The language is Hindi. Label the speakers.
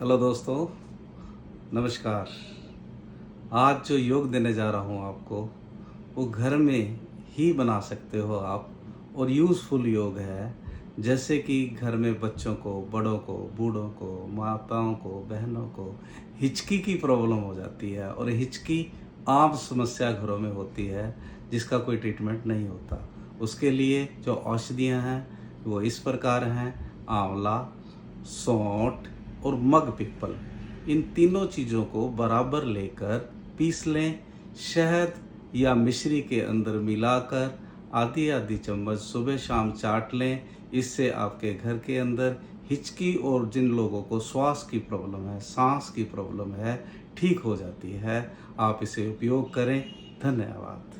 Speaker 1: हेलो दोस्तों, नमस्कार। आज जो योग देने जा रहा हूँ आपको, वो घर में ही बना सकते हो आप और यूज़फुल योग है। जैसे कि घर में बच्चों को, बड़ों को, बूढ़ों को, माताओं को, बहनों को हिचकी की प्रॉब्लम हो जाती है और हिचकी आम समस्या घरों में होती है, जिसका कोई ट्रीटमेंट नहीं होता। उसके लिए जो औषधियाँ हैं, वो इस प्रकार हैं: आंवला, सौंठ और मग पिप्पल। इन तीनों चीज़ों को बराबर लेकर पीस लें। शहद या मिश्री के अंदर मिलाकर आधी आधी चम्मच सुबह शाम चाट लें। इससे आपके घर के अंदर हिचकी और जिन लोगों को श्वास की प्रॉब्लम है, सांस की प्रॉब्लम है, ठीक हो जाती है। आप इसे उपयोग करें। धन्यवाद।